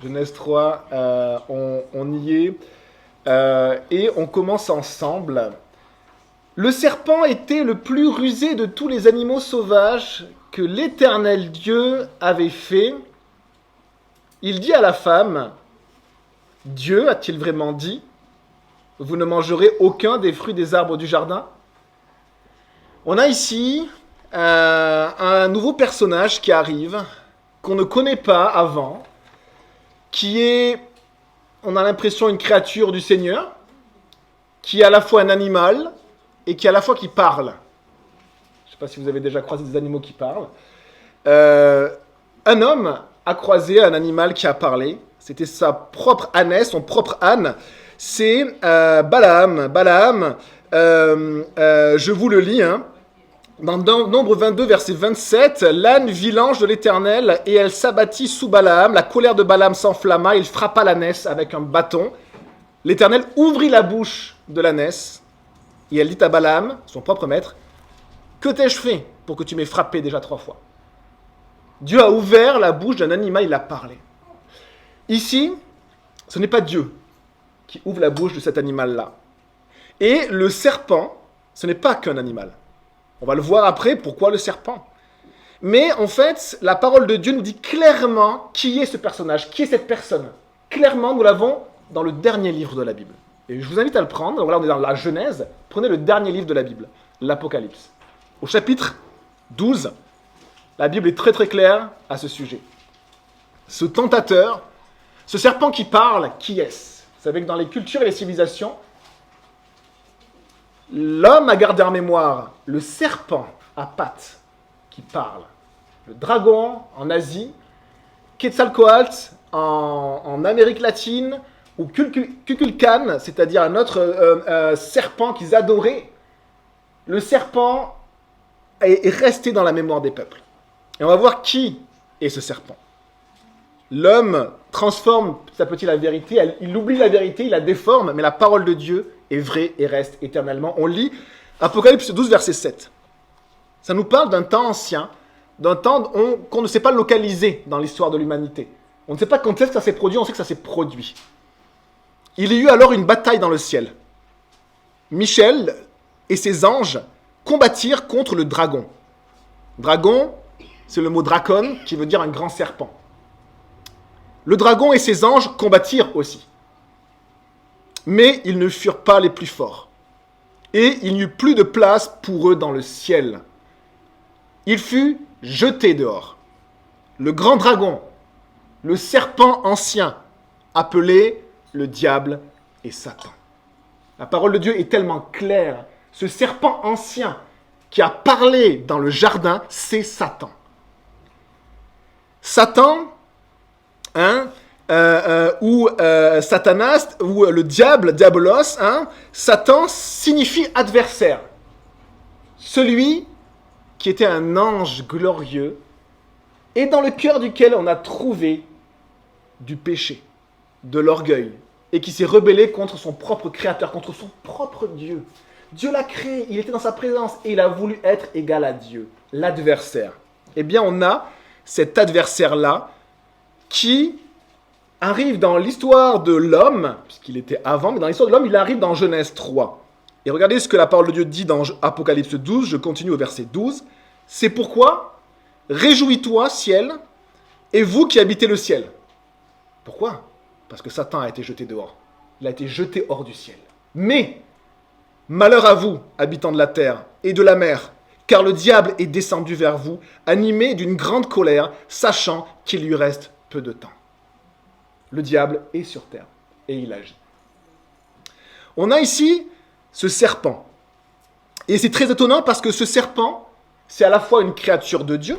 Genèse 3, on y est. Et on commence ensemble. Le serpent était le plus rusé de tous les animaux sauvages que l'Éternel Dieu avait fait. Il dit à la femme, Dieu a-t-il vraiment dit, vous ne mangerez aucun des fruits des arbres du jardin? On a ici un nouveau personnage qui arrive, qu'on ne connaît pas avant, qui est, on a l'impression, une créature du Seigneur, qui est à la fois un animal et qui est à la fois qui parle. Je ne sais pas si vous avez déjà croisé des animaux qui parlent. Un homme a croisé un animal qui a parlé. C'était sa propre ânesse, son propre âne. C'est Balaam. Balaam, je vous le lis, hein. Dans Nombre 22, verset 27, l'âne vit l'ange de l'Éternel et elle s'abattit sous Balaam. La colère de Balaam s'enflamma, il frappa l'ânesse avec un bâton. L'Éternel ouvrit la bouche de l'ânesse et elle dit à Balaam, son propre maître, que t'ai-je fait pour que tu m'aies frappé déjà 3 fois? Dieu a ouvert la bouche d'un animal, il a parlé. Ici, ce n'est pas Dieu qui ouvre la bouche de cet animal-là. Et le serpent, ce n'est pas qu'un animal. On va le voir après, pourquoi le serpent. Mais en fait, la parole de Dieu nous dit clairement qui est ce personnage, qui est cette personne. Clairement, nous l'avons dans le dernier livre de la Bible. Et je vous invite à le prendre. Voilà, on est dans la Genèse. Prenez le dernier livre de la Bible, l'Apocalypse. Au chapitre 12, la Bible est très très claire à ce sujet. Ce tentateur, ce serpent qui parle, qui est-ce? Vous savez que dans les cultures et les civilisations, l'homme a gardé en mémoire le serpent à pattes qui parle, le dragon en Asie, Quetzalcoatl en Amérique latine, ou Kukulkan, c'est-à-dire un autre serpent qu'ils adoraient. Le serpent est resté dans la mémoire des peuples. Et on va voir qui est ce serpent. L'homme transforme petit à petit la vérité, il oublie la vérité, il la déforme, mais la parole de Dieu est vraie et reste éternellement. On lit Apocalypse 12, verset 7. Ça nous parle d'un temps ancien, d'un temps qu'on ne sait pas localiser dans l'histoire de l'humanité. On ne sait pas quand est-ce que ça s'est produit, on sait que ça s'est produit. Il y eut alors une bataille dans le ciel. Michel et ses anges combattirent contre le dragon. Dragon, c'est le mot dracon qui veut dire un grand serpent. Le dragon et ses anges combattirent aussi. Mais ils ne furent pas les plus forts. Et il n'y eut plus de place pour eux dans le ciel. Il fut jeté dehors. Le grand dragon, le serpent ancien, appelé le diable et Satan. La parole de Dieu est tellement claire. Ce serpent ancien qui a parlé dans le jardin, c'est Satan. Satan, ou Satanas, ou le diable, diabolos, Satan signifie adversaire. Celui qui était un ange glorieux et dans le cœur duquel on a trouvé du péché, de l'orgueil, et qui s'est rebellé contre son propre créateur, contre son propre Dieu. Dieu l'a créé, il était dans sa présence et il a voulu être égal à Dieu, l'adversaire. Eh bien, on a cet adversaire-là qui arrive dans l'histoire de l'homme, puisqu'il était avant, mais dans l'histoire de l'homme, il arrive dans Genèse 3. Et regardez ce que la parole de Dieu dit dans Apocalypse 12, je continue au verset 12. C'est pourquoi, réjouis-toi, ciel, et vous qui habitez le ciel. Pourquoi? Parce que Satan a été jeté dehors. Il a été jeté hors du ciel. Mais, malheur à vous, habitants de la terre et de la mer, car le diable est descendu vers vous, animé d'une grande colère, sachant qu'il lui reste peu de temps. Le diable est sur terre et il agit. On a ici ce serpent. Et c'est très étonnant parce que ce serpent, c'est à la fois une créature de Dieu.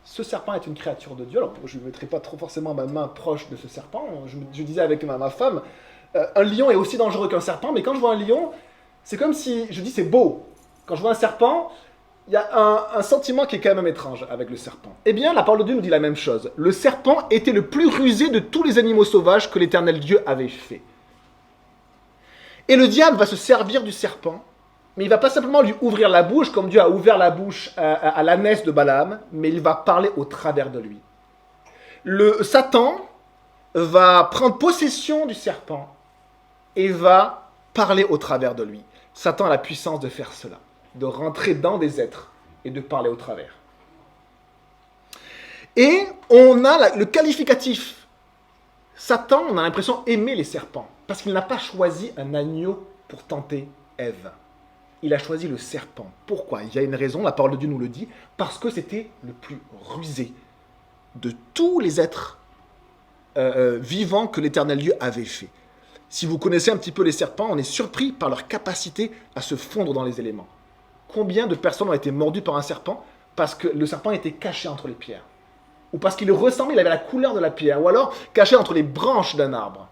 Ce serpent est une créature de Dieu. Alors, je ne mettrai pas trop forcément ma main proche de ce serpent. Je disais avec ma femme, un lion est aussi dangereux qu'un serpent, mais quand je vois un lion, c'est comme si, je dis c'est beau. Quand je vois un serpent, il y a un sentiment qui est quand même étrange avec le serpent. Eh bien, la parole de Dieu nous dit la même chose. Le serpent était le plus rusé de tous les animaux sauvages que l'Éternel Dieu avait fait. Et le diable va se servir du serpent, mais il ne va pas simplement lui ouvrir la bouche, comme Dieu a ouvert la bouche à l'ânesse de Balaam, mais il va parler au travers de lui. Le Satan va prendre possession du serpent et va parler au travers de lui. Satan a la puissance de faire cela, de rentrer dans des êtres et de parler au travers. Et on a le qualificatif. Satan, on a l'impression, aimait les serpents, parce qu'il n'a pas choisi un agneau pour tenter Ève. Il a choisi le serpent. Pourquoi? Il y a une raison, la parole de Dieu nous le dit, parce que c'était le plus rusé de tous les êtres vivants que l'Éternel Dieu avait fait. Si vous connaissez un petit peu les serpents, on est surpris par leur capacité à se fondre dans les éléments. Combien de personnes ont été mordues par un serpent parce que le serpent était caché entre les pierres? Ou parce qu'il ressemblait, il avait la couleur de la pierre, ou alors caché entre les branches d'un arbre.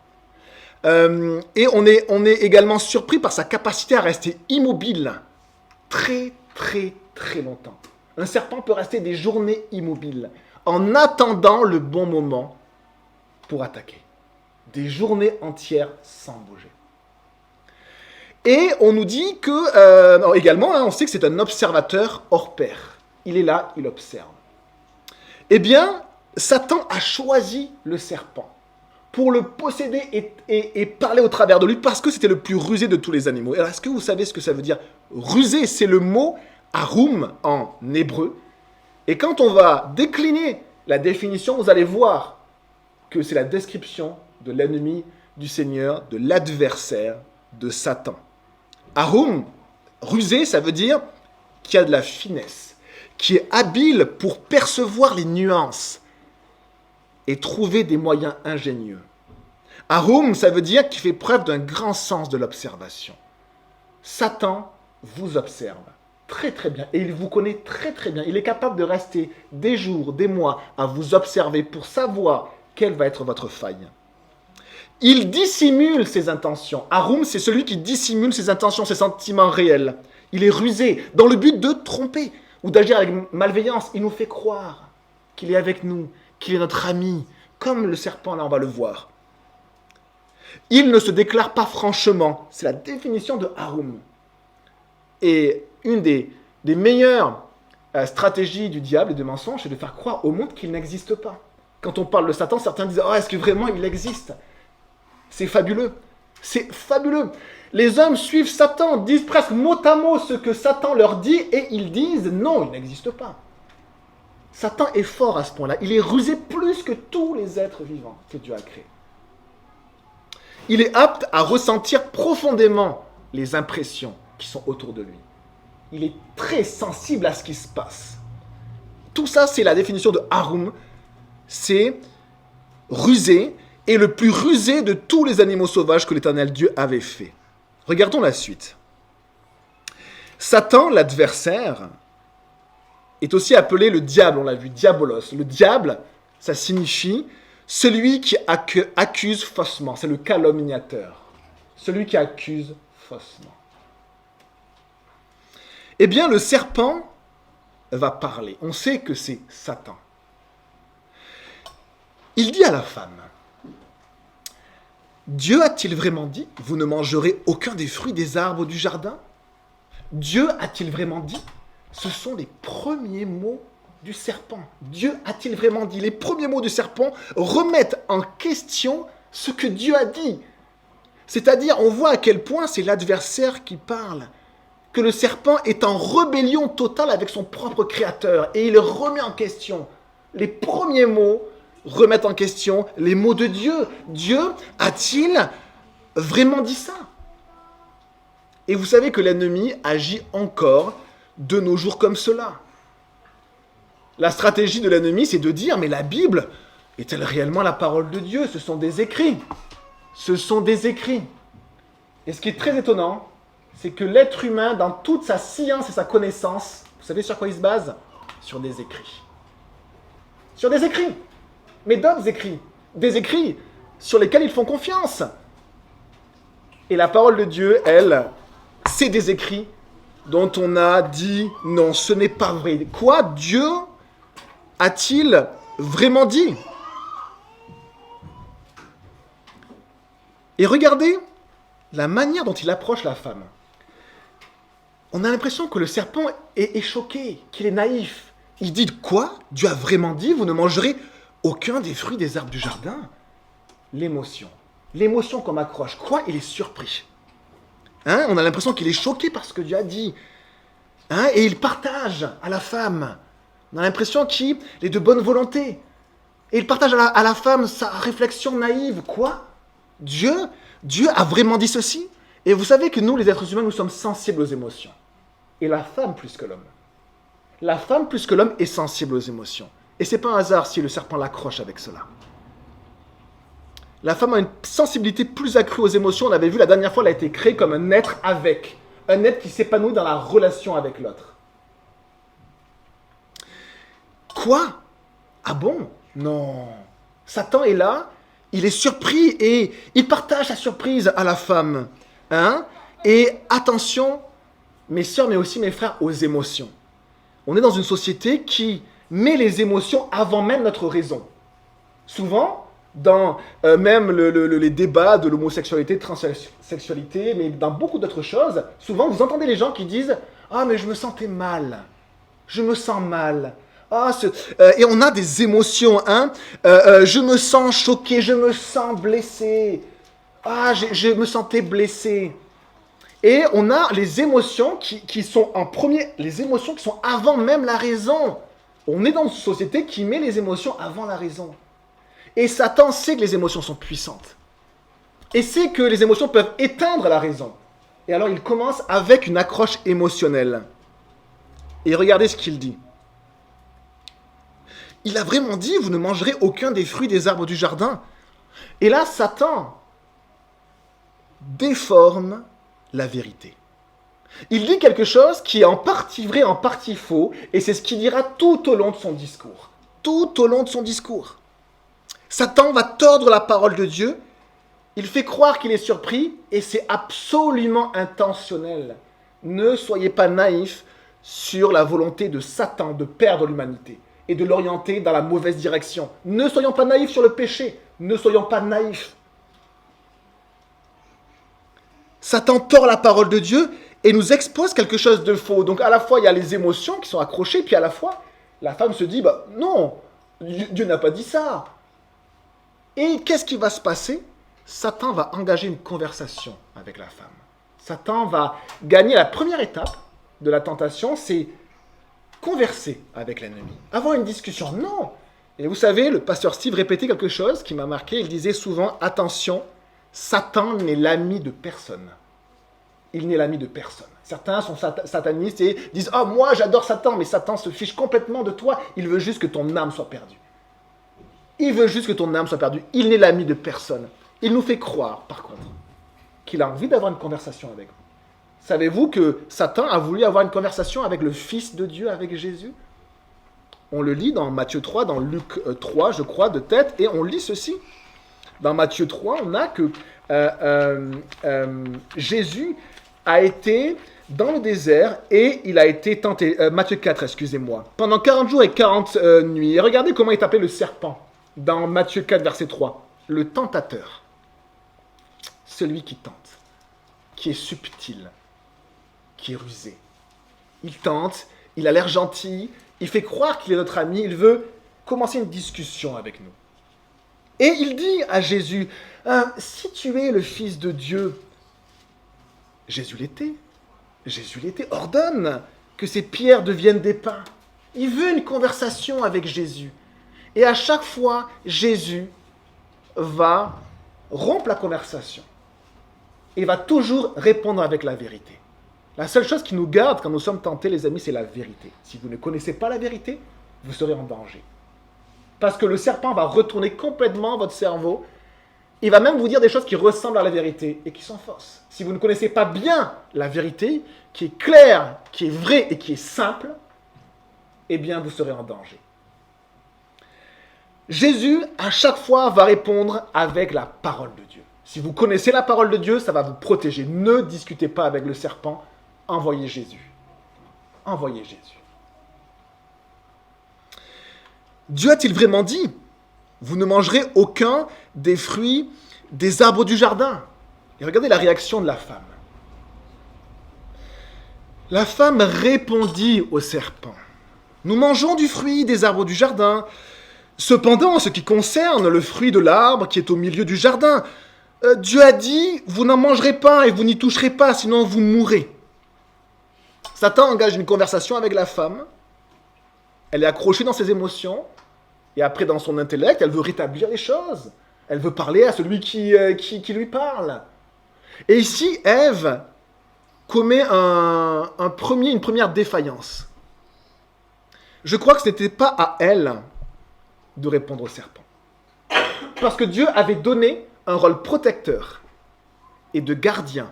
Et on est également surpris par sa capacité à rester immobile très très très longtemps. Un serpent peut rester des journées immobile en attendant le bon moment pour attaquer. Des journées entières sans bouger. Et on nous dit que, également, on sait que c'est un observateur hors pair. Il est là, il observe. Eh bien, Satan a choisi le serpent pour le posséder et parler au travers de lui parce que c'était le plus rusé de tous les animaux. Alors, est-ce que vous savez ce que ça veut dire? Rusé, c'est le mot arum en hébreu. Et quand on va décliner la définition, vous allez voir que c'est la description de l'ennemi du Seigneur, de l'adversaire de Satan. Arum, rusé, ça veut dire qu'il y a de la finesse, qui est habile pour percevoir les nuances et trouver des moyens ingénieux. Arum, ça veut dire qu'il fait preuve d'un grand sens de l'observation. Satan vous observe très très bien et il vous connaît très très bien. Il est capable de rester des jours, des mois à vous observer pour savoir quelle va être votre faille. Il dissimule ses intentions. Arum, c'est celui qui dissimule ses intentions, ses sentiments réels. Il est rusé dans le but de tromper ou d'agir avec malveillance. Il nous fait croire qu'il est avec nous, qu'il est notre ami, comme le serpent, là on va le voir. Il ne se déclare pas franchement. C'est la définition de Arum. Et une des meilleures stratégies du diable et de mensonge, c'est de faire croire au monde qu'il n'existe pas. Quand on parle de Satan, certains disent « Oh, est-ce que vraiment il existe ?» C'est fabuleux. C'est fabuleux. Les hommes suivent Satan, disent presque mot à mot ce que Satan leur dit et ils disent « Non, il n'existe pas. » Satan est fort à ce point-là. Il est rusé plus que tous les êtres vivants que Dieu a créés. Il est apte à ressentir profondément les impressions qui sont autour de lui. Il est très sensible à ce qui se passe. Tout ça, c'est la définition de Arum. C'est rusé et le plus rusé de tous les animaux sauvages que l'Éternel Dieu avait fait. Regardons la suite. Satan, l'adversaire, est aussi appelé le diable, on l'a vu, diabolos. Le diable, ça signifie celui qui accuse faussement. C'est le calomniateur. Celui qui accuse faussement. Eh bien, le serpent va parler. On sait que c'est Satan. Il dit à la femme, « Dieu a-t-il vraiment dit, vous ne mangerez aucun des fruits des arbres du jardin ?» Dieu a-t-il vraiment dit? Ce sont les premiers mots du serpent. Dieu a-t-il vraiment dit? Les premiers mots du serpent remettent en question ce que Dieu a dit. C'est-à-dire, on voit à quel point c'est l'adversaire qui parle. Que le serpent est en rébellion totale avec son propre créateur. Et il remet en question. Les premiers mots remettent en question les mots de Dieu. Dieu a-t-il vraiment dit ça? Et vous savez que l'ennemi agit encore de nos jours comme cela. La stratégie de l'ennemi, c'est de dire, mais la Bible est-elle réellement la parole de Dieu? Ce sont des écrits. Ce sont des écrits. Et ce qui est très étonnant, c'est que l'être humain, dans toute sa science et sa connaissance, vous savez sur quoi il se base? Sur des écrits. Sur des écrits. Mais d'autres écrits. Des écrits sur lesquels ils font confiance. Et la parole de Dieu, elle, c'est des écrits dont on a dit non, ce n'est pas vrai. Quoi? Dieu a-t-il vraiment dit? Et regardez la manière dont il approche la femme. On a l'impression que le serpent est choqué, qu'il est naïf. Il dit quoi? Dieu a vraiment dit, vous ne mangerez aucun des fruits des arbres du jardin? l'émotion. L'émotion qu'on accroche. Quoi? Il est surpris. Hein? On a l'impression qu'il est choqué par ce que Dieu a dit. Hein? Et il partage à la femme. On a l'impression qu'il est de bonne volonté. Et il partage à la femme sa réflexion naïve. Quoi? Dieu a vraiment dit ceci? Et vous savez que nous, les êtres humains, nous sommes sensibles aux émotions. Et la femme plus que l'homme. La femme plus que l'homme est sensible aux émotions. Et c'est pas un hasard si le serpent l'accroche avec cela. La femme a une sensibilité plus accrue aux émotions. On avait vu la dernière fois, elle a été créée comme un être avec. Un être qui s'épanouit dans la relation avec l'autre. Quoi? Ah bon? Non. Satan est là, il est surpris et il partage sa surprise à la femme. Hein? Et attention, mes sœurs, mais aussi mes frères, aux émotions. On est dans une société qui met les émotions avant même notre raison. Souvent, dans même les débats de l'homosexualité, transsexualité, mais dans beaucoup d'autres choses, souvent vous entendez les gens qui disent « Ah, mais je me sentais mal. Je me sens mal. » Et on a des émotions, hein. Je me sens choqué, je me sens blessé. Ah, je me sentais blessé. Et on a les émotions qui sont en premier, les émotions qui sont avant même la raison. On est dans une société qui met les émotions avant la raison. Et Satan sait que les émotions sont puissantes. Et sait que les émotions peuvent éteindre la raison. Et alors il commence avec une accroche émotionnelle. Et regardez ce qu'il dit. Il a vraiment dit, vous ne mangerez aucun des fruits des arbres du jardin. Et là, Satan déforme la vérité. Il dit quelque chose qui est en partie vrai, en partie faux, et c'est ce qu'il dira tout au long de son discours. Tout au long de son discours. Satan va tordre la parole de Dieu, il fait croire qu'il est surpris, et c'est absolument intentionnel. Ne soyez pas naïfs sur la volonté de Satan de perdre l'humanité et de l'orienter dans la mauvaise direction. Ne soyons pas naïfs sur le péché, ne soyons pas naïfs. Satan tord la parole de Dieu et nous expose quelque chose de faux. Donc à la fois, il y a les émotions qui sont accrochées, puis à la fois, la femme se dit, non, Dieu n'a pas dit ça. Et qu'est-ce qui va se passer? Satan va engager une conversation avec la femme. Satan va gagner la première étape de la tentation, c'est converser avec l'ennemi, avoir une discussion. Non. Et vous savez, le pasteur Steve répétait quelque chose qui m'a marqué. Il disait souvent, attention, Satan n'est l'ami de personne. Il n'est l'ami de personne. Certains sont satanistes et disent « Ah, moi j'adore Satan », mais Satan se fiche complètement de toi. Il veut juste que ton âme soit perdue. Il veut juste que ton âme soit perdue. Il n'est l'ami de personne. Il nous fait croire, par contre, qu'il a envie d'avoir une conversation avec vous. Savez-vous que Satan a voulu avoir une conversation avec le Fils de Dieu, avec Jésus? On le lit dans Matthieu 3, dans Luc 3, je crois, de tête, et on lit ceci. Dans Matthieu 3, on a que Jésus a été dans le désert et il a été tenté. Matthieu 4, excusez-moi. Pendant 40 jours et 40 nuits. Et regardez comment est appelé le serpent dans Matthieu 4, verset 3. Le tentateur. Celui qui tente, qui est subtil, qui est rusé. Il tente, il a l'air gentil, il fait croire qu'il est notre ami, il veut commencer une discussion avec nous. Et il dit à Jésus, si tu es le Fils de Dieu, Jésus l'était, ordonne que ces pierres deviennent des pains. Il veut une conversation avec Jésus. Et à chaque fois, Jésus va rompre la conversation. Et va toujours répondre avec la vérité. La seule chose qui nous garde quand nous sommes tentés, les amis, c'est la vérité. Si vous ne connaissez pas la vérité, vous serez en danger. Parce que le serpent va retourner complètement votre cerveau. Il va même vous dire des choses qui ressemblent à la vérité et qui sont fausses. Si vous ne connaissez pas bien la vérité, qui est claire, qui est vraie et qui est simple, eh bien, vous serez en danger. Jésus, à chaque fois, va répondre avec la parole de Dieu. Si vous connaissez la parole de Dieu, ça va vous protéger. Ne discutez pas avec le serpent. Envoyez Jésus. Envoyez Jésus. Dieu a-t-il vraiment dit, vous ne mangerez aucun des fruits des arbres du jardin? Et regardez la réaction de la femme. La femme répondit au serpent, nous mangeons du fruit des arbres du jardin. Cependant, en ce qui concerne le fruit de l'arbre qui est au milieu du jardin, Dieu a dit, vous n'en mangerez pas et vous n'y toucherez pas, sinon vous mourrez. Satan engage une conversation avec la femme. Elle est accrochée dans ses émotions. Et après, dans son intellect, elle veut rétablir les choses. Elle veut parler à celui qui lui parle. Et ici, Ève commet une première défaillance. Je crois que ce n'était pas à elle de répondre au serpent. Parce que Dieu avait donné un rôle protecteur et de gardien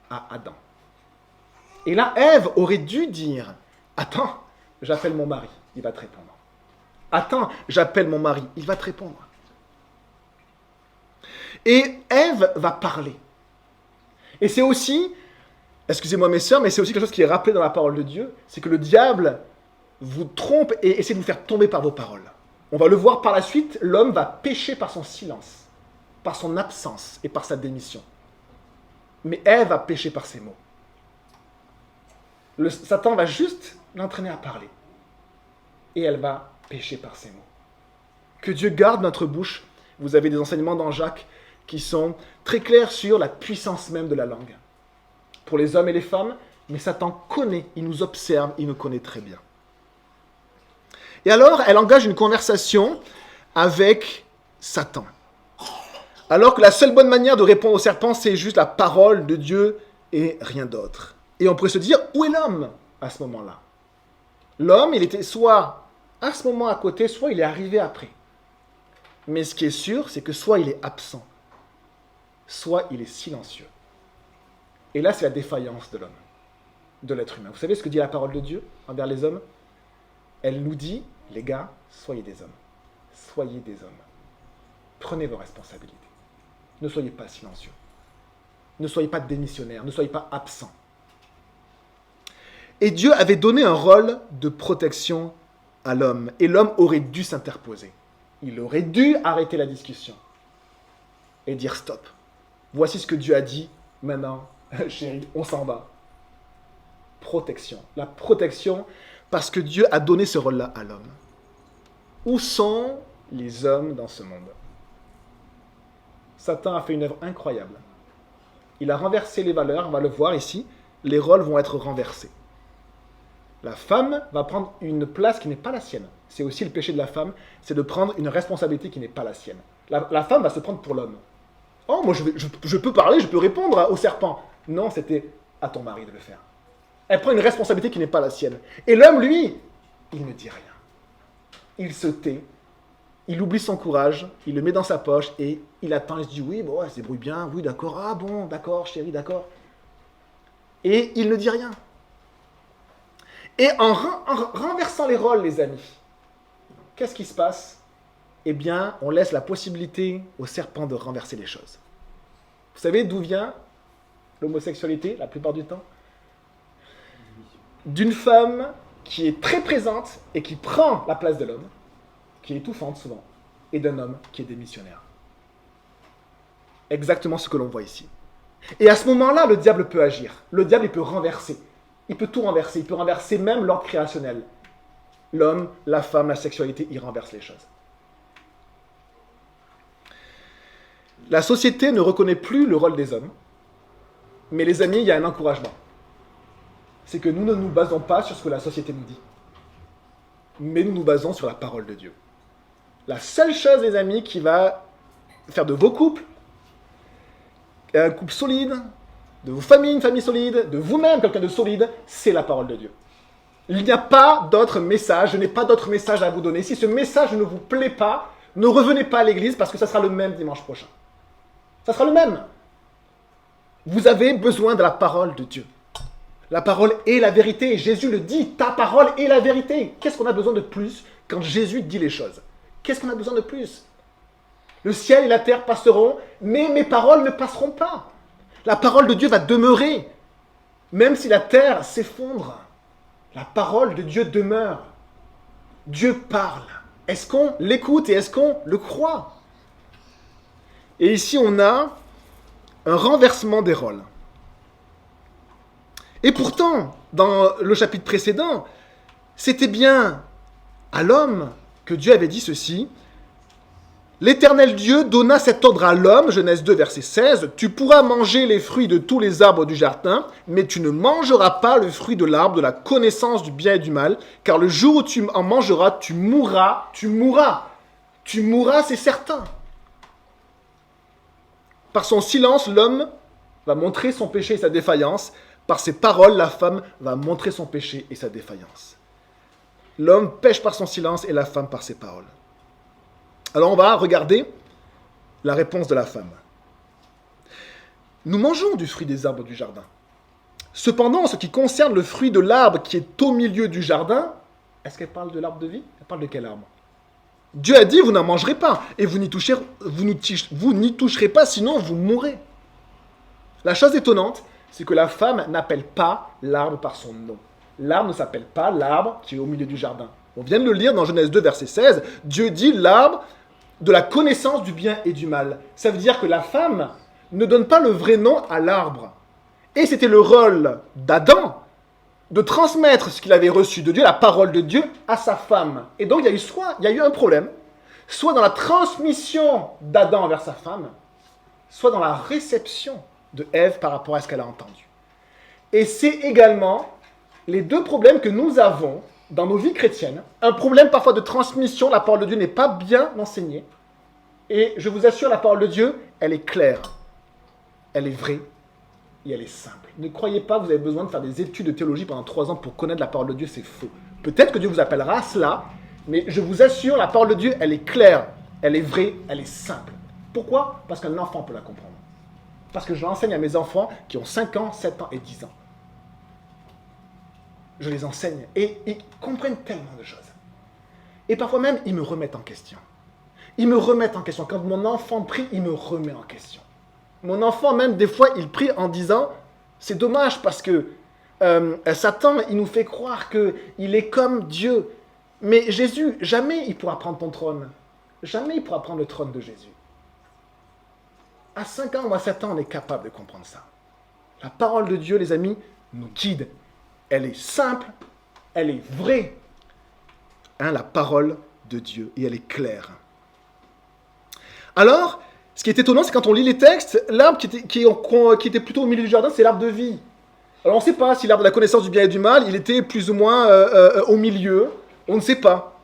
à Adam. Et là, Ève aurait dû dire, attends, j'appelle mon mari, il va te répondre. Attends, j'appelle mon mari, il va te répondre. Et Ève va parler. Et c'est aussi, excusez-moi mes sœurs, mais c'est aussi quelque chose qui est rappelé dans la parole de Dieu, c'est que le diable vous trompe et essaie de vous faire tomber par vos paroles. On va le voir par la suite, l'homme va pécher par son silence, par son absence et par sa démission. Mais Ève va pécher par ses mots. Satan va juste l'entraîner à parler. Et elle va pécher par ses mots. Que Dieu garde notre bouche. Vous avez des enseignements dans Jacques qui sont très clairs sur la puissance même de la langue. Pour les hommes et les femmes, mais Satan connaît, il nous observe, il nous connaît très bien. Et alors, elle engage une conversation avec Satan. Alors que la seule bonne manière de répondre au serpent, c'est juste la parole de Dieu et rien d'autre. Et on pourrait se dire, où est l'homme à ce moment-là? L'homme, il était soit à ce moment à côté, soit il est arrivé après. Mais ce qui est sûr, c'est que soit il est absent, soit il est silencieux. Et là, c'est la défaillance de l'homme, de l'être humain. Vous savez ce que dit la parole de Dieu envers les hommes? Elle nous dit, les gars, soyez des hommes. Soyez des hommes. Prenez vos responsabilités. Ne soyez pas silencieux. Ne soyez pas démissionnaires. Ne soyez pas absents. Et Dieu avait donné un rôle de protection à l'homme. Et l'homme aurait dû s'interposer. Il aurait dû arrêter la discussion. Et dire stop. Voici ce que Dieu a dit. Maintenant, chérie, on s'en va. Protection. La protection, parce que Dieu a donné ce rôle-là à l'homme. Où sont les hommes dans ce monde? Satan a fait une œuvre incroyable. Il a renversé les valeurs, on va le voir ici. Les rôles vont être renversés. La femme va prendre une place qui n'est pas la sienne. C'est aussi le péché de la femme, c'est de prendre une responsabilité qui n'est pas la sienne. La femme va se prendre pour l'homme. Oh, moi je peux parler, je peux répondre au serpent. Non, c'était à ton mari de le faire. Elle prend une responsabilité qui n'est pas la sienne. Et l'homme, lui, il ne dit rien. Il se tait, il oublie son courage, il le met dans sa poche et il attend, il se dit oui, bon, elle se débrouille bien, oui, d'accord, ah bon, d'accord, chérie, d'accord. Et il ne dit rien. Et en renversant les rôles, les amis, qu'est-ce qui se passe? Eh bien, on laisse la possibilité au serpent de renverser les choses. Vous savez d'où vient l'homosexualité, la plupart du temps? D'une femme qui est très présente et qui prend la place de l'homme, qui est étouffante souvent, et d'un homme qui est démissionnaire. Exactement ce que l'on voit ici. Et à ce moment-là, le diable peut agir. Le diable, il peut renverser. Il peut tout renverser. Il peut renverser même l'ordre créationnel. L'homme, la femme, la sexualité, il renverse les choses. La société ne reconnaît plus le rôle des hommes. Mais les amis, il y a un encouragement. C'est que nous ne nous basons pas sur ce que la société nous dit. Mais nous nous basons sur la parole de Dieu. La seule chose, les amis, qui va faire de vos couples un couple solide, de vos familles, une famille solide, de vous-même, quelqu'un de solide, c'est la parole de Dieu. Il n'y a pas d'autre message, je n'ai pas d'autre message à vous donner. Si ce message ne vous plaît pas, ne revenez pas à l'église parce que ça sera le même dimanche prochain. Ça sera le même. Vous avez besoin de la parole de Dieu. La parole est la vérité. Jésus le dit, ta parole est la vérité. Qu'est-ce qu'on a besoin de plus quand Jésus dit les choses? Qu'est-ce qu'on a besoin de plus? Le ciel et la terre passeront, mais mes paroles ne passeront pas. La parole de Dieu va demeurer. Même si la terre s'effondre, la parole de Dieu demeure. Dieu parle. Est-ce qu'on l'écoute et est-ce qu'on le croit? Et ici, on a un renversement des rôles. Et pourtant, dans le chapitre précédent, c'était bien à l'homme que Dieu avait dit ceci. L'Éternel Dieu donna cet ordre à l'homme, Genèse 2, verset 16, « Tu pourras manger les fruits de tous les arbres du jardin, mais tu ne mangeras pas le fruit de l'arbre de la connaissance du bien et du mal, car le jour où tu en mangeras, tu mourras, tu mourras. Tu mourras, c'est certain. » Par son silence, l'homme va montrer son péché et sa défaillance. Par ses paroles, la femme va montrer son péché et sa défaillance. L'homme pêche par son silence et la femme par ses paroles. Alors on va regarder la réponse de la femme. Nous mangeons du fruit des arbres du jardin. Cependant, en ce qui concerne le fruit de l'arbre qui est au milieu du jardin, est-ce qu'elle parle de l'arbre de vie? Elle parle de quel arbre? Dieu a dit, vous n'en mangerez pas, et vous n'y toucherez pas, sinon vous mourrez. La chose étonnante, c'est que la femme n'appelle pas l'arbre par son nom. L'arbre ne s'appelle pas l'arbre qui est au milieu du jardin. On vient de le lire dans Genèse 2, verset 16. Dieu dit l'arbre de la connaissance du bien et du mal. Ça veut dire que la femme ne donne pas le vrai nom à l'arbre. Et c'était le rôle d'Adam de transmettre ce qu'il avait reçu de Dieu, la parole de Dieu, à sa femme. Et donc il y a eu un problème, soit dans la transmission d'Adam vers sa femme, soit dans la réception de Ève par rapport à ce qu'elle a entendu. Et c'est également les deux problèmes que nous avons dans nos vies chrétiennes. Un problème parfois de transmission, la parole de Dieu n'est pas bien enseignée. Et je vous assure, la parole de Dieu, elle est claire, elle est vraie et elle est simple. Ne croyez pas que vous avez besoin de faire des études de théologie pendant 3 ans pour connaître la parole de Dieu, c'est faux. Peut-être que Dieu vous appellera à cela, mais je vous assure, la parole de Dieu, elle est claire, elle est vraie, elle est simple. Pourquoi? Parce qu'un enfant peut la comprendre. Parce que je l'enseigne à mes enfants qui ont 5 ans, 7 ans et 10 ans. Je les enseigne et ils comprennent tellement de choses. Et parfois même, ils me remettent en question. Ils me remettent en question. Quand mon enfant prie, il me remet en question. Mon enfant, même des fois, il prie en disant, c'est dommage parce que Satan, il nous fait croire qu'il est comme Dieu. Mais Jésus, jamais il pourra prendre ton trône. Jamais il pourra prendre le trône de Jésus. À 5 ans ou à 7 ans, on est capable de comprendre ça. La parole de Dieu, les amis, nous guide. Elle est simple, elle est vraie. La parole de Dieu, et elle est claire. Alors, ce qui est étonnant, c'est quand on lit les textes, l'arbre qui était plutôt au milieu du jardin, c'est l'arbre de vie. Alors on ne sait pas si l'arbre de la connaissance du bien et du mal, il était plus ou moins au milieu, on ne sait pas.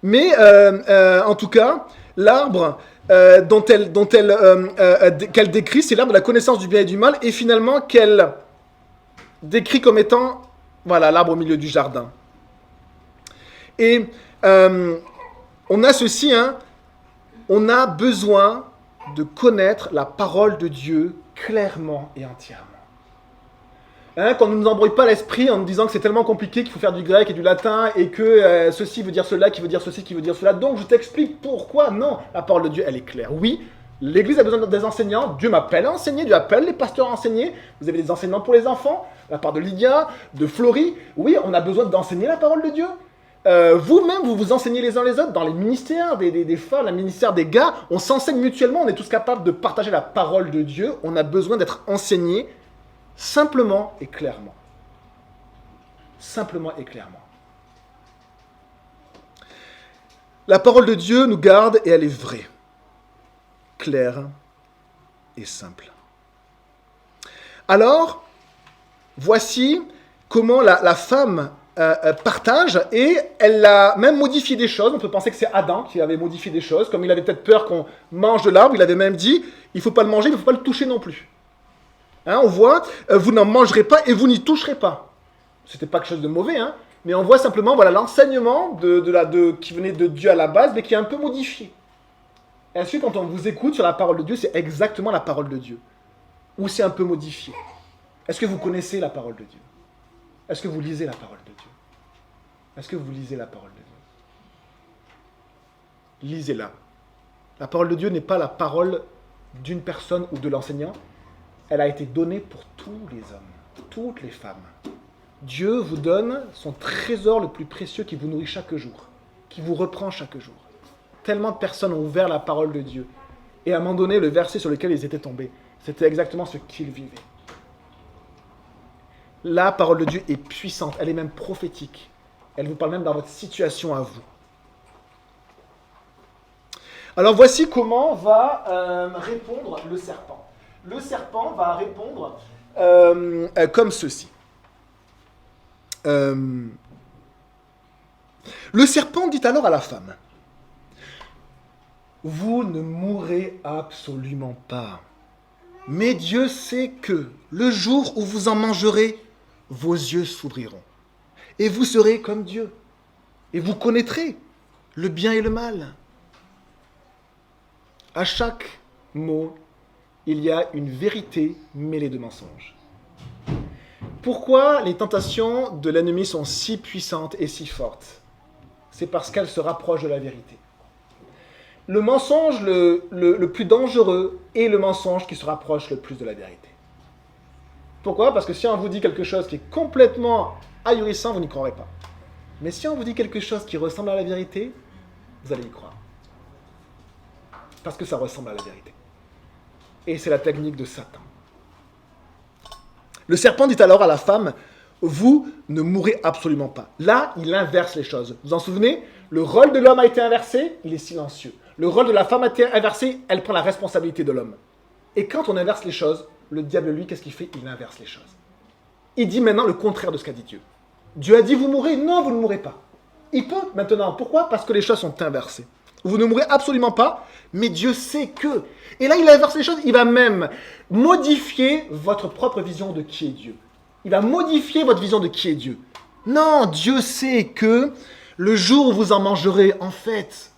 Mais en tout cas, l'arbre qu'elle décrit, c'est l'arbre de la connaissance du bien et du mal, et finalement qu'elle décrit comme étant, voilà, l'arbre au milieu du jardin. Et on a ceci, on a besoin de connaître la parole de Dieu clairement et entièrement. Qu'on ne nous embrouille pas l'esprit en nous disant que c'est tellement compliqué qu'il faut faire du grec et du latin et que ceci veut dire cela, qui veut dire ceci, qui veut dire cela. Donc je t'explique pourquoi. Non, la parole de Dieu, elle est claire. Oui, l'Église a besoin des enseignants. Dieu m'appelle à enseigner, Dieu appelle les pasteurs à enseigner. Vous avez des enseignements pour les enfants, de la part de Lydia, de Florie. Oui, on a besoin d'enseigner la parole de Dieu. Vous-même, vous vous enseignez les uns les autres dans les ministères des femmes, le ministère des gars. On s'enseigne mutuellement, on est tous capables de partager la parole de Dieu. On a besoin d'être enseignés simplement et clairement. Simplement et clairement. La parole de Dieu nous garde et elle est vraie, claire et simple. Alors, voici comment la femme partage et elle a même modifié des choses. On peut penser que c'est Adam qui avait modifié des choses. Comme il avait peut-être peur qu'on mange de l'arbre, il avait même dit il ne faut pas le manger, mais il ne faut pas le toucher non plus. On voit, vous n'en mangerez pas et vous n'y toucherez pas. C'était pas quelque chose de mauvais, mais on voit simplement l'enseignement qui venait de Dieu à la base, mais qui est un peu modifié. Et ensuite, quand on vous écoute sur la parole de Dieu, c'est exactement la parole de Dieu. Ou c'est un peu modifié. Est-ce que vous connaissez la parole de Dieu? Est-ce que vous lisez la parole de Dieu? Est-ce que vous lisez la parole de Dieu? Lisez-la. La parole de Dieu n'est pas la parole d'une personne ou de l'enseignant. Elle a été donnée pour tous les hommes, toutes les femmes. Dieu vous donne son trésor le plus précieux qui vous nourrit chaque jour, qui vous reprend chaque jour. Tellement de personnes ont ouvert la parole de Dieu. Et à un moment donné, le verset sur lequel ils étaient tombés, c'était exactement ce qu'ils vivaient. La parole de Dieu est puissante, elle est même prophétique. Elle vous parle même dans votre situation à vous. Alors voici comment va répondre le serpent. Le serpent va répondre comme ceci. Le serpent dit alors à la femme, « Vous ne mourrez absolument pas. Mais Dieu sait que le jour où vous en mangerez, vos yeux s'ouvriront. Et vous serez comme Dieu. Et vous connaîtrez le bien et le mal. » À chaque mot, il y a une vérité mêlée de mensonges. Pourquoi les tentations de l'ennemi sont si puissantes et si fortes? C'est parce qu'elles se rapprochent de la vérité. Le mensonge le plus dangereux est le mensonge qui se rapproche le plus de la vérité. Pourquoi? Parce que si on vous dit quelque chose qui est complètement ahurissant, vous n'y croirez pas. Mais si on vous dit quelque chose qui ressemble à la vérité, vous allez y croire. Parce que ça ressemble à la vérité. Et c'est la technique de Satan. Le serpent dit alors à la femme, « Vous ne mourrez absolument pas. » Là, il inverse les choses. Vous vous en souvenez? Le rôle de l'homme a été inversé, il est silencieux. Le rôle de la femme a été inversé, elle prend la responsabilité de l'homme. Et quand on inverse les choses, le diable, lui, qu'est-ce qu'il fait? Il inverse les choses. Il dit maintenant le contraire de ce qu'a dit Dieu. Dieu a dit, vous mourrez? Non, vous ne mourrez pas. Il peut maintenant. Pourquoi? Parce que les choses sont inversées. Vous ne mourrez absolument pas, mais Dieu sait que. Et là, il inverse les choses. Il va même modifier votre propre vision de qui est Dieu. Il va modifier votre vision de qui est Dieu. Non, Dieu sait que le jour où vous en mangerez, en fait,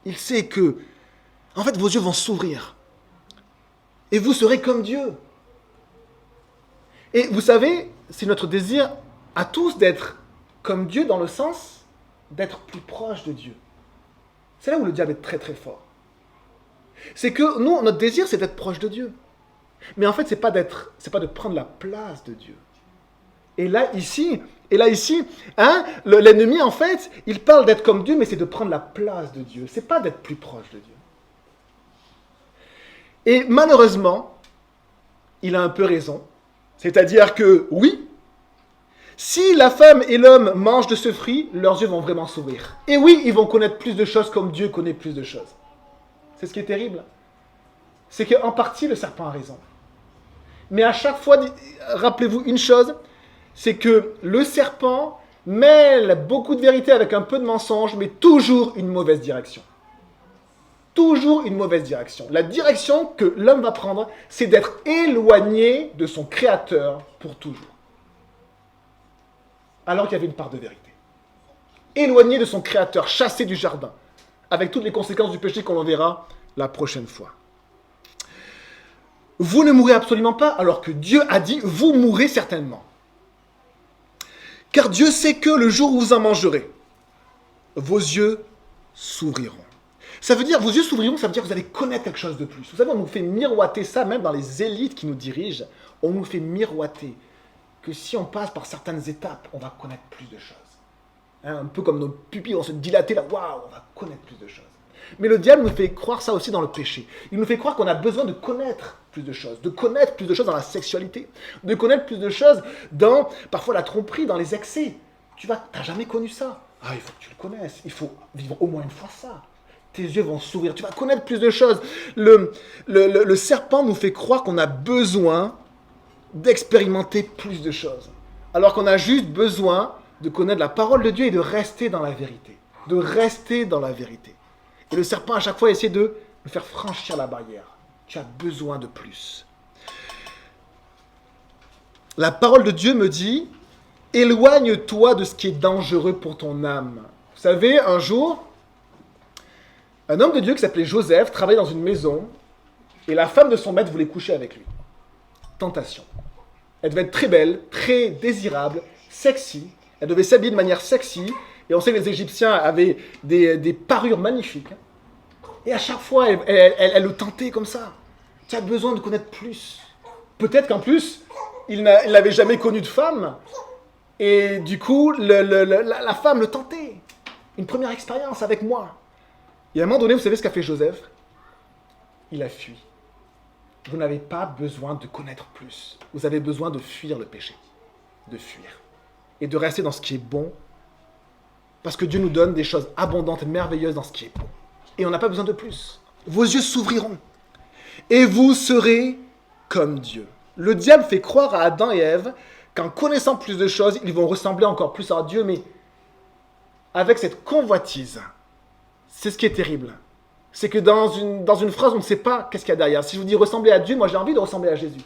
il sait que, vos yeux vont s'ouvrir. Et vous serez comme Dieu. Et vous savez, c'est notre désir à tous d'être comme Dieu dans le sens d'être plus proche de Dieu. C'est là où le diable est très très fort. C'est que nous, notre désir, c'est d'être proche de Dieu. Mais en fait, c'est pas de prendre la place de Dieu. Et là, ici, l'ennemi, en fait, il parle d'être comme Dieu, mais c'est de prendre la place de Dieu. C'est pas d'être plus proche de Dieu. Et malheureusement, il a un peu raison. C'est-à-dire que, oui, si la femme et l'homme mangent de ce fruit, leurs yeux vont vraiment s'ouvrir. Et oui, ils vont connaître plus de choses comme Dieu connaît plus de choses. C'est ce qui est terrible. C'est qu'en partie, le serpent a raison. Mais à chaque fois, rappelez-vous une chose, c'est que le serpent mêle beaucoup de vérité avec un peu de mensonge, mais toujours une mauvaise direction. Toujours une mauvaise direction. La direction que l'homme va prendre, c'est d'être éloigné de son Créateur pour toujours. Alors qu'il y avait une part de vérité. Éloigné de son Créateur, chassé du jardin, avec toutes les conséquences du péché qu'on en verra la prochaine fois. Vous ne mourrez absolument pas, alors que Dieu a dit, vous mourrez certainement. Car Dieu sait que le jour où vous en mangerez, vos yeux s'ouvriront. Ça veut dire, vos yeux s'ouvriront, ça veut dire que vous allez connaître quelque chose de plus. Vous savez, on nous fait miroiter ça, même dans les élites qui nous dirigent, on nous fait miroiter que si on passe par certaines étapes, on va connaître plus de choses. Un peu comme nos pupilles vont se dilater, là, waouh, on va connaître plus de choses. Mais le diable nous fait croire ça aussi dans le péché. Il nous fait croire qu'on a besoin de connaître plus de choses dans la sexualité, de connaître plus de choses dans, parfois, la tromperie, dans les excès. Tu n'as jamais connu ça. Ah, il faut que tu le connaisses. Il faut vivre au moins une fois ça. Tes yeux vont s'ouvrir. Tu vas connaître plus de choses. Le serpent nous fait croire qu'on a besoin d'expérimenter plus de choses. Alors qu'on a juste besoin de connaître la parole de Dieu et de rester dans la vérité. De rester dans la vérité. Et le serpent, à chaque fois, essaie de nous faire franchir la barrière. Tu as besoin de plus. La parole de Dieu me dit, éloigne-toi de ce qui est dangereux pour ton âme. Vous savez, un jour, un homme de Dieu qui s'appelait Joseph travaillait dans une maison et la femme de son maître voulait coucher avec lui. Tentation. Elle devait être très belle, très désirable, sexy. Elle devait s'habiller de manière sexy. Et on sait que les Égyptiens avaient des parures magnifiques. Et à chaque fois, elle le tentait comme ça. Tu as besoin de connaître plus. Peut-être qu'en plus, il n'avait jamais connu de femme. Et du coup, la femme le tentait. Une première expérience avec moi. Et à un moment donné, vous savez ce qu'a fait Joseph? Il a fui. Vous n'avez pas besoin de connaître plus. Vous avez besoin de fuir le péché. De fuir. Et de rester dans ce qui est bon. Parce que Dieu nous donne des choses abondantes, merveilleuses dans ce qui est bon. Et on n'a pas besoin de plus. Vos yeux s'ouvriront. Et vous serez comme Dieu. Le diable fait croire à Adam et Ève qu'en connaissant plus de choses, ils vont ressembler encore plus à Dieu, mais avec cette convoitise, c'est ce qui est terrible. C'est que dans une phrase, on ne sait pas qu'est-ce qu'il y a derrière. Si je vous dis ressembler à Dieu, moi j'ai envie de ressembler à Jésus.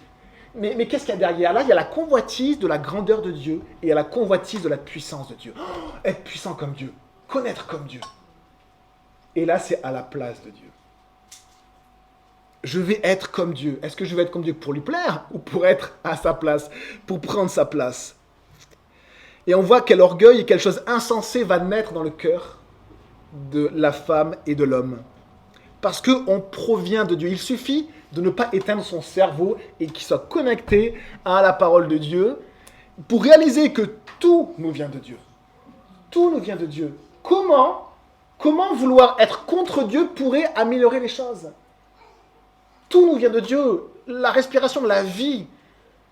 Mais qu'est-ce qu'il y a derrière? Là, il y a la convoitise de la grandeur de Dieu et il y a la convoitise de la puissance de Dieu. Oh, être puissant comme Dieu, connaître comme Dieu. Et là, c'est à la place de Dieu. Je vais être comme Dieu. Est-ce que je vais être comme Dieu pour lui plaire ou pour être à sa place, pour prendre sa place? Et on voit quel orgueil et quelque chose insensé va naître dans le cœur de la femme et de l'homme. Parce qu'on provient de Dieu. Il suffit de ne pas éteindre son cerveau et qu'il soit connecté à la parole de Dieu pour réaliser que tout nous vient de Dieu. Tout nous vient de Dieu. Comment vouloir être contre Dieu pourrait améliorer les choses? Tout nous vient de Dieu. La respiration, la vie,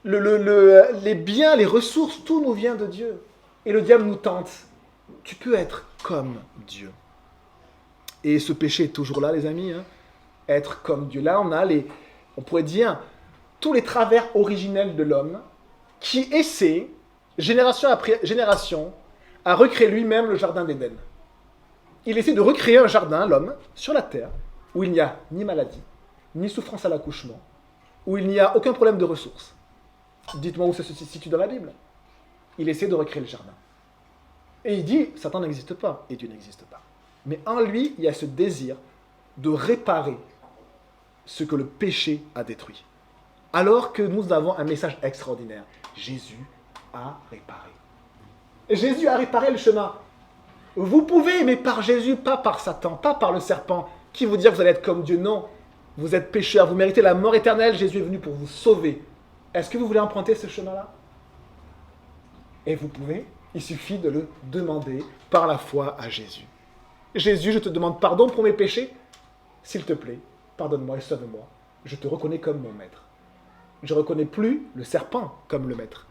les biens, les ressources, tout nous vient de Dieu. Et le diable nous tente. Tu peux être comme Dieu. Et ce péché est toujours là, les amis. Être comme Dieu. Là, on pourrait dire, tous les travers originels de l'homme qui essaie, génération après génération, à recréer lui-même le jardin d'Éden. Il essaie de recréer un jardin, l'homme, sur la terre, où il n'y a ni maladie, ni souffrance à l'accouchement, où il n'y a aucun problème de ressources. Dites-moi où ça se situe dans la Bible. Il essaie de recréer le jardin. Et il dit, Satan n'existe pas, et Dieu n'existe pas. Mais en lui, il y a ce désir de réparer ce que le péché a détruit. Alors que nous avons un message extraordinaire. Jésus a réparé. Jésus a réparé le chemin. Vous pouvez, mais par Jésus, pas par Satan, pas par le serpent, qui vous dit que vous allez être comme Dieu. Non, vous êtes pécheur, vous méritez la mort éternelle, Jésus est venu pour vous sauver. Est-ce que vous voulez emprunter ce chemin-là? Et vous pouvez, il suffit de le demander par la foi à Jésus. Jésus, je te demande pardon pour mes péchés. S'il te plaît, pardonne-moi et sauve-moi. Je te reconnais comme mon maître. Je ne reconnais plus le serpent comme le maître.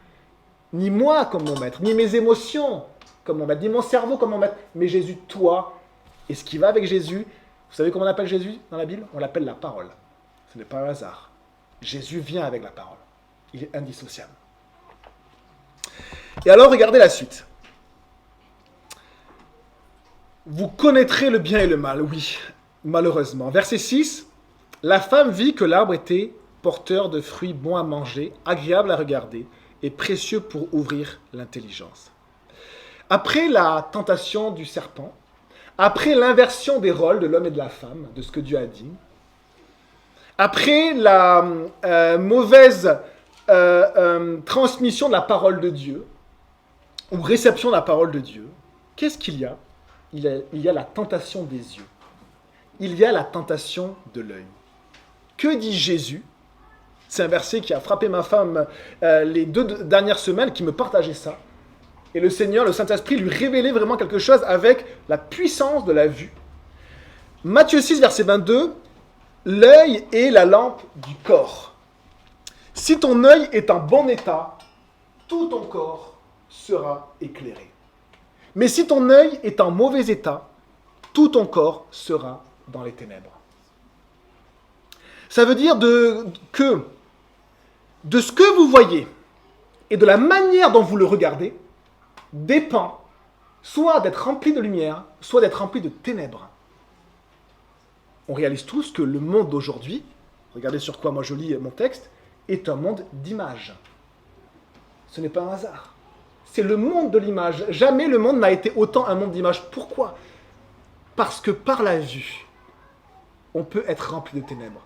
Ni moi comme mon maître, ni mes émotions comme mon maître, ni mon cerveau comme mon maître. Mais Jésus, toi, et ce qui va avec Jésus, vous savez comment on appelle Jésus dans la Bible? On l'appelle la parole. Ce n'est pas un hasard. Jésus vient avec la parole. Il est indissociable. Et alors, regardez la suite. Vous connaîtrez le bien et le mal, oui, malheureusement. Verset 6, la femme vit que l'arbre était porteur de fruits bons à manger, agréables à regarder et précieux pour ouvrir l'intelligence. Après la tentation du serpent, après l'inversion des rôles de l'homme et de la femme, de ce que Dieu a dit, après la mauvaise transmission de la parole de Dieu, ou réception de la parole de Dieu, qu'est-ce qu'il y a? Il y a la tentation des yeux. Il y a la tentation de l'œil. Que dit Jésus? C'est un verset qui a frappé ma femme les 2 dernières semaines, qui me partageait ça. Et le Seigneur, le Saint-Esprit, lui révélait vraiment quelque chose avec la puissance de la vue. Matthieu 6, verset 22, l'œil est la lampe du corps. Si ton œil est en bon état, tout ton corps sera éclairé. Mais si ton œil est en mauvais état, tout ton corps sera dans les ténèbres. Ça veut dire que de ce que vous voyez et de la manière dont vous le regardez dépend soit d'être rempli de lumière, soit d'être rempli de ténèbres. On réalise tous que le monde d'aujourd'hui, regardez sur quoi moi je lis mon texte, est un monde d'images. Ce n'est pas un hasard. C'est le monde de l'image. Jamais le monde n'a été autant un monde d'images. Pourquoi? Parce que par la vue, on peut être rempli de ténèbres.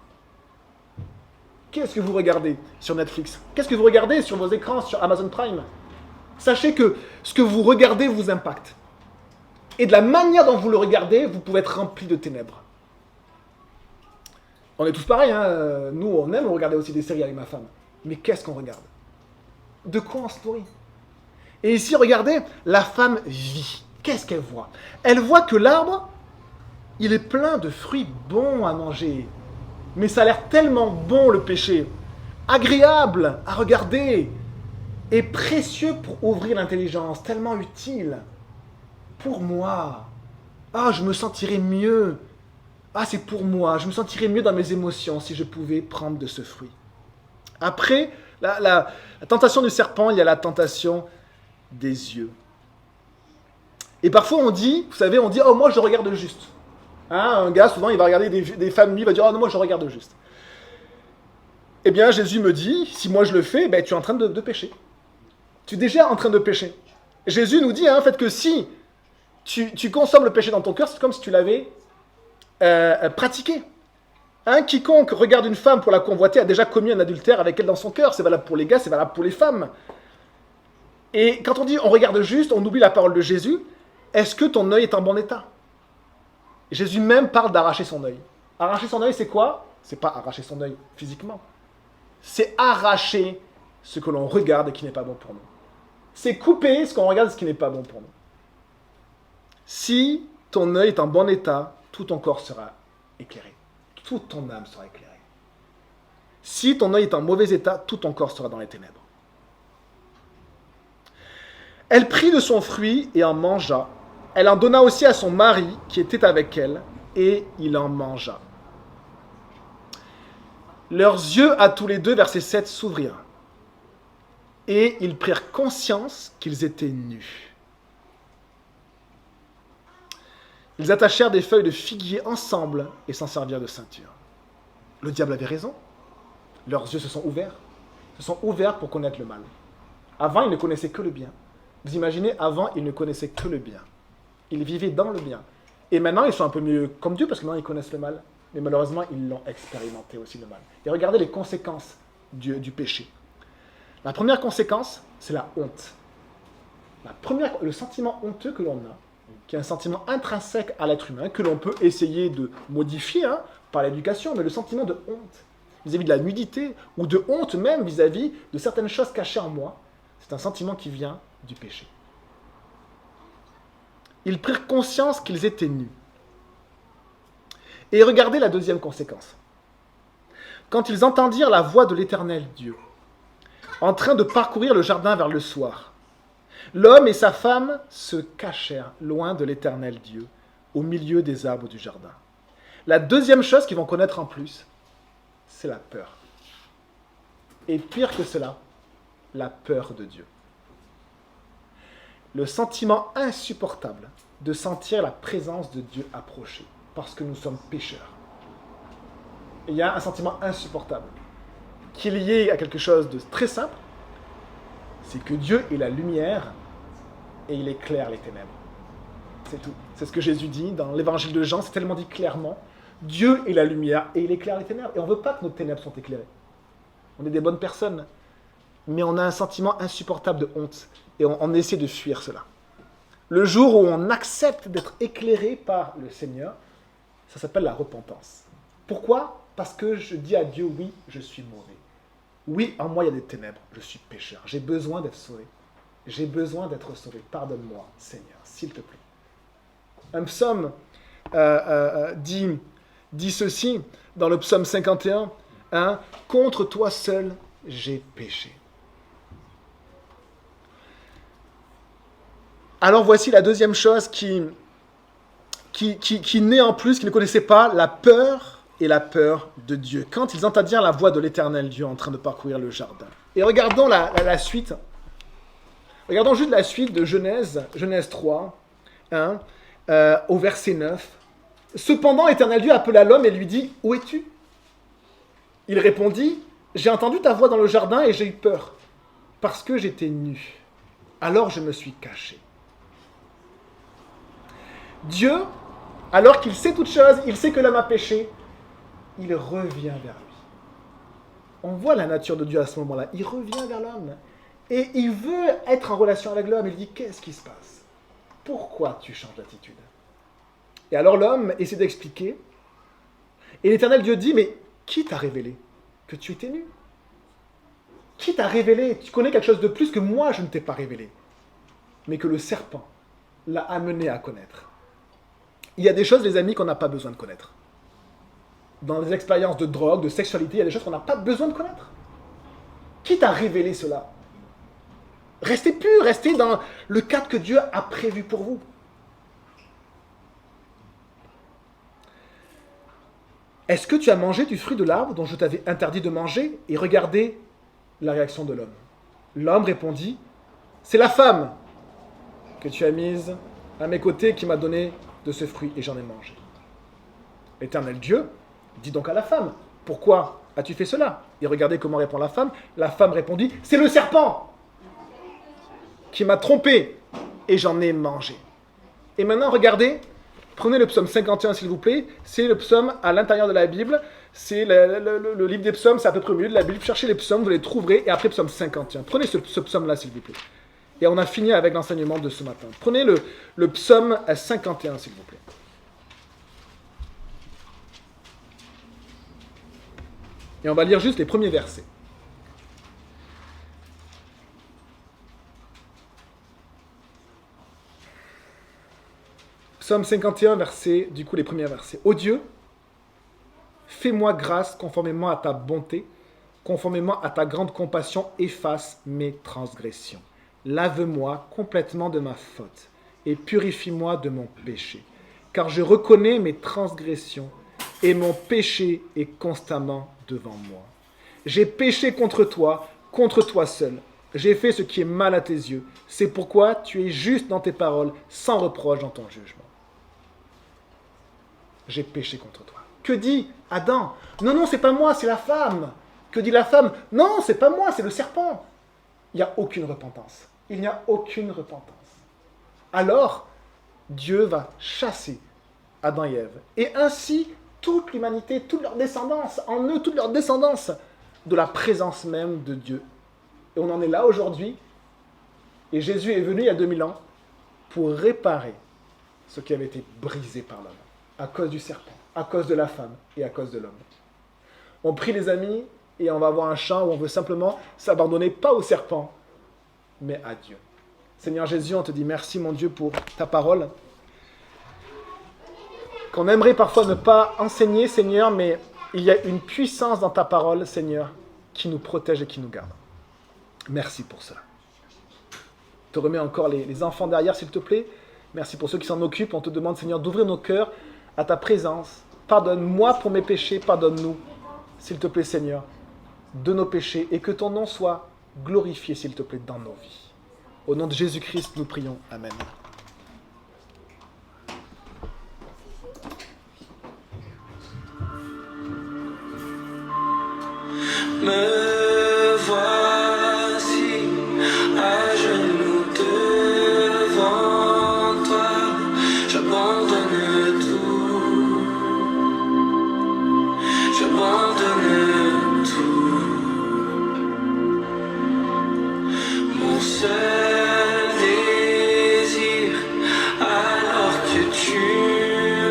Qu'est-ce que vous regardez sur Netflix? Qu'est-ce que vous regardez sur vos écrans, sur Amazon Prime? Sachez que ce que vous regardez vous impacte. Et de la manière dont vous le regardez, vous pouvez être rempli de ténèbres. On est tous pareils, hein. Nous on aime regarder aussi des séries avec ma femme. Mais qu'est-ce qu'on regarde? De quoi on se nourrit? Et ici, regardez, la femme vit. Qu'est-ce qu'elle voit? Elle voit que l'arbre, il est plein de fruits bons à manger. Mais ça a l'air tellement bon, le péché. Agréable à regarder. Et précieux pour ouvrir l'intelligence. Tellement utile. Pour moi. Ah, je me sentirais mieux Ah, c'est pour moi, je me sentirais mieux dans mes émotions si je pouvais prendre de ce fruit. Après, la tentation du serpent, il y a la tentation des yeux. Et parfois on dit, vous savez, on dit, oh moi je regarde juste. Hein, un gars, souvent, il va regarder des femmes nues, il va dire, oh non, moi je regarde juste. Eh bien, Jésus me dit, si moi je le fais, ben, tu es en train de pécher. Tu es déjà en train de pécher. Jésus nous dit, en fait, que si tu consommes le péché dans ton cœur, c'est comme si tu l'avais pratiqué. Hein, quiconque regarde une femme pour la convoiter a déjà commis un adultère avec elle dans son cœur. C'est valable pour les gars, c'est valable pour les femmes. Et quand on dit on regarde juste, on oublie la parole de Jésus. Est-ce que ton œil est en bon état? Jésus même parle d'arracher son œil. Arracher son œil, c'est quoi? C'est pas arracher son œil physiquement. C'est arracher ce que l'on regarde et qui n'est pas bon pour nous. C'est couper ce qu'on regarde et ce qui n'est pas bon pour nous. Si ton œil est en bon état, tout ton corps sera éclairé. Toute ton âme sera éclairée. Si ton œil est en mauvais état, tout ton corps sera dans les ténèbres. Elle prit de son fruit et en mangea. Elle en donna aussi à son mari qui était avec elle, et il en mangea. Leurs yeux à tous les deux, verset 7, s'ouvrirent. Et ils prirent conscience qu'ils étaient nus. Ils attachèrent des feuilles de figuier ensemble et s'en servirent de ceinture. Le diable avait raison. Leurs yeux se sont ouverts pour connaître le mal. Avant, ils ne connaissaient que le bien. Vous imaginez, avant, ils ne connaissaient que le bien. Ils vivaient dans le bien. Et maintenant, ils sont un peu mieux comme Dieu parce que maintenant, ils connaissent le mal. Mais malheureusement, ils l'ont expérimenté aussi, le mal. Et regardez les conséquences du péché. La première conséquence, c'est la honte. Le sentiment honteux que l'on a, qui est un sentiment intrinsèque à l'être humain, que l'on peut essayer de modifier par l'éducation, mais le sentiment de honte vis-à-vis de la nudité, ou de honte même vis-à-vis de certaines choses cachées en moi, c'est un sentiment qui vient du péché. Ils prirent conscience qu'ils étaient nus. Et regardez la deuxième conséquence. Quand ils entendirent la voix de l'Éternel Dieu, en train de parcourir le jardin vers le soir, l'homme et sa femme se cachèrent loin de l'Éternel Dieu, au milieu des arbres du jardin. La deuxième chose qu'ils vont connaître en plus, c'est la peur. Et pire que cela, la peur de Dieu. Le sentiment insupportable de sentir la présence de Dieu approcher, parce que nous sommes pécheurs. Il y a un sentiment insupportable qui est lié à quelque chose de très simple, c'est que Dieu est la lumière et il éclaire les ténèbres. C'est tout. C'est ce que Jésus dit dans l'évangile de Jean, c'est tellement dit clairement. Dieu est la lumière et il éclaire les ténèbres. Et on ne veut pas que nos ténèbres soient éclairées. On est des bonnes personnes, mais on a un sentiment insupportable de honte et on essaie de fuir cela. Le jour où on accepte d'être éclairé par le Seigneur, ça s'appelle la repentance. Pourquoi? Parce que je dis à Dieu, oui, je suis mauvais. Oui, en moi il y a des ténèbres, je suis pécheur, j'ai besoin d'être sauvé. J'ai besoin d'être sauvé. Pardonne-moi, Seigneur, s'il te plaît. Un psaume dit ceci dans le psaume 51, contre toi seul, j'ai péché. Alors voici la deuxième chose qui naît en plus, qu'ils ne connaissaient pas, la peur et la peur de Dieu. Quand ils entendirent la voix de l'Éternel Dieu en train de parcourir le jardin. Et regardons la suite. Regardons juste la suite de Genèse 3, au verset 9. Cependant, l'Éternel Dieu appela l'homme et lui dit, « Où es-tu » Il répondit, « J'ai entendu ta voix dans le jardin et j'ai eu peur, parce que j'étais nu. Alors je me suis caché. » Dieu, alors qu'il sait toutes choses, il sait que l'homme a péché, il revient vers lui. On voit la nature de Dieu à ce moment-là. Il revient vers l'homme. Et il veut être en relation avec l'homme. Il dit, qu'est-ce qui se passe? Pourquoi tu changes d'attitude? Et alors l'homme essaie d'expliquer. Et l'Éternel Dieu dit, mais qui t'a révélé que tu étais nu? Qui t'a révélé? Tu connais quelque chose de plus que moi, je ne t'ai pas révélé. Mais que le serpent l'a amené à connaître. Il y a des choses, les amis, qu'on n'a pas besoin de connaître. Dans des expériences de drogue, de sexualité, il y a des choses qu'on n'a pas besoin de connaître. Qui t'a révélé cela? Restez purs, restez dans le cadre que Dieu a prévu pour vous. est-ce que tu as mangé du fruit de l'arbre dont je t'avais interdit de manger? Et regardez la réaction de l'homme. L'homme répondit, c'est la femme que tu as mise à mes côtés qui m'a donné de ce fruit et j'en ai mangé. L'Éternel Dieu dit donc à la femme, pourquoi as-tu fait cela? Et regardez comment répond la femme. La femme répondit, c'est le serpent qui m'a trompé et j'en ai mangé. Et maintenant, regardez, prenez le psaume 51 s'il vous plaît, c'est le psaume à l'intérieur de la Bible, c'est le livre des psaumes, c'est à peu près au milieu de la Bible, cherchez les psaumes, vous les trouverez, et après psaume 51. Prenez ce psaume-là s'il vous plaît. Et on a fini avec l'enseignement de ce matin. Prenez le psaume 51 s'il vous plaît. Et on va lire juste les premiers versets. Psaume 51, les premiers versets. Ô Dieu, fais-moi grâce conformément à ta bonté, conformément à ta grande compassion, efface mes transgressions. Lave-moi complètement de ma faute et purifie-moi de mon péché. Car je reconnais mes transgressions et mon péché est constamment devant moi. J'ai péché contre toi seul. J'ai fait ce qui est mal à tes yeux. C'est pourquoi tu es juste dans tes paroles, sans reproche dans ton jugement. J'ai péché contre toi. Que dit Adam? Non, c'est pas moi, c'est la femme. Que dit la femme? Non, c'est pas moi, c'est le serpent. Il n'y a aucune repentance. Il n'y a aucune repentance. Alors, Dieu va chasser Adam et Ève. Et ainsi, toute l'humanité, toute leur descendance, en eux, toute leur descendance, de la présence même de Dieu. Et on en est là aujourd'hui. Et Jésus est venu il y a 2000 ans pour réparer ce qui avait été brisé par l'homme. À cause du serpent, à cause de la femme et à cause de l'homme. On prie les amis et on va avoir un chant où on veut simplement s'abandonner pas au serpent, mais à Dieu. Seigneur Jésus, on te dit merci mon Dieu pour ta parole. Qu'on aimerait parfois ne pas enseigner, Seigneur, mais il y a une puissance dans ta parole, Seigneur, qui nous protège et qui nous garde. Merci pour cela. Je te remets encore les enfants derrière, s'il te plaît. Merci pour ceux qui s'en occupent. On te demande, Seigneur, d'ouvrir nos cœurs à ta présence. Pardonne-moi pour mes péchés, pardonne-nous, s'il te plaît, Seigneur, de nos péchés, et que ton nom soit glorifié, s'il te plaît, dans nos vies. Au nom de Jésus-Christ, nous prions. Amen. Me voici à genoux devant toi, j'abandonne tout, mon seul désir, alors que tu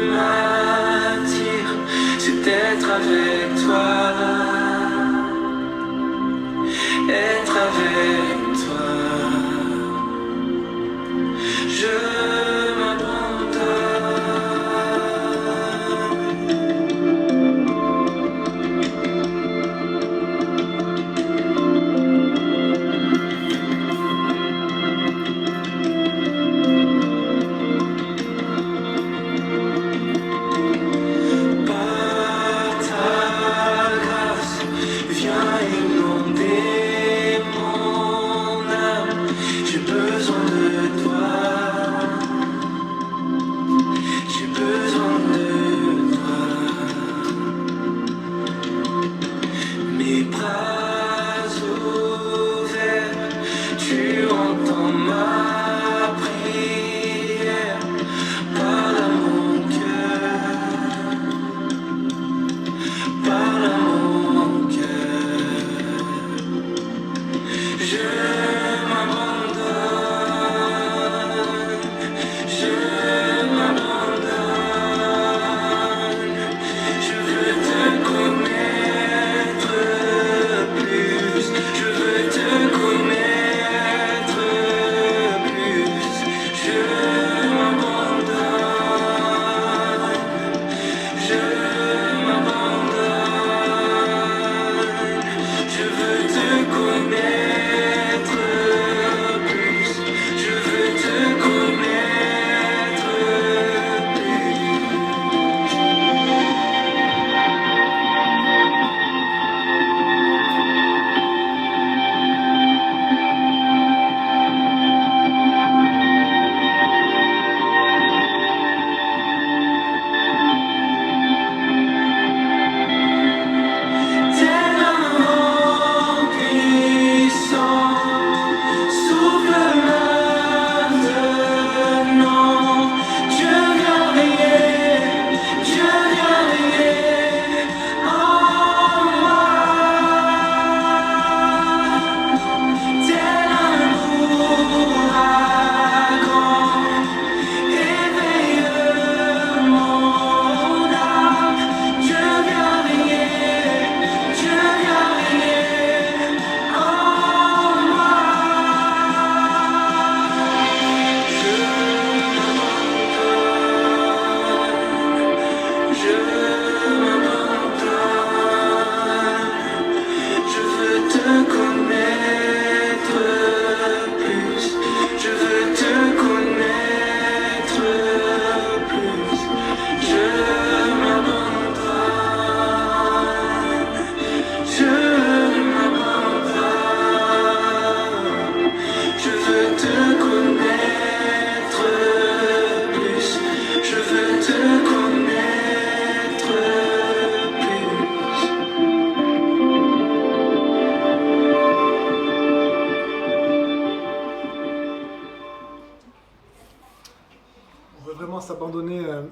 m'attires, c'est d'être avec toi. Être avec toi, je par ta grâce,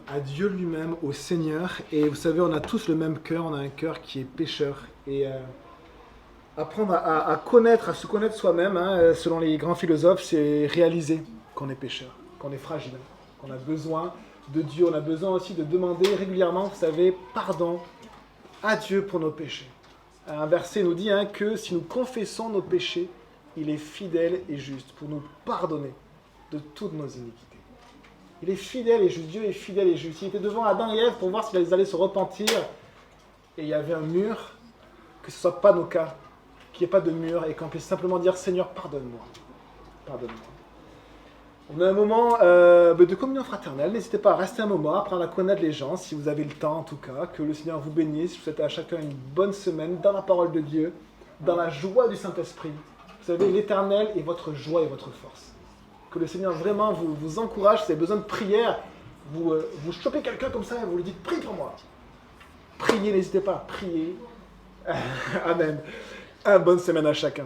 à Dieu lui-même, au Seigneur. Et vous savez, on a tous le même cœur, on a un cœur qui est pécheur. Et apprendre à connaître, à se connaître soi-même, hein, selon les grands philosophes, c'est réaliser qu'on est pécheur, qu'on est fragile, qu'on a besoin de Dieu. On a besoin aussi de demander régulièrement, vous savez, pardon à Dieu pour nos péchés. Un verset nous dit que si nous confessons nos péchés, il est fidèle et juste pour nous pardonner de toutes nos iniquités. Il est fidèle et juste. Dieu est fidèle et juste. Il était devant Adam et Ève pour voir s'ils allaient se repentir. Et il y avait un mur, que ce ne soit pas nos cas, qu'il n'y ait pas de mur et qu'on puisse simplement dire « Seigneur, pardonne-moi. Pardonne-moi. » On a un moment de communion fraternelle. N'hésitez pas à rester un moment, à apprendre à connaître les gens, si vous avez le temps en tout cas. Que le Seigneur vous bénisse. Je vous souhaite à chacun une bonne semaine dans la parole de Dieu, dans la joie du Saint-Esprit. Vous savez, l'Éternel est votre joie et votre force. Que le Seigneur vraiment vous encourage. Si vous avez besoin de prière, vous chopez quelqu'un comme ça et vous lui dites « Prie pour moi ». Priez, n'hésitez pas à prier. Amen. Bonne semaine à chacun.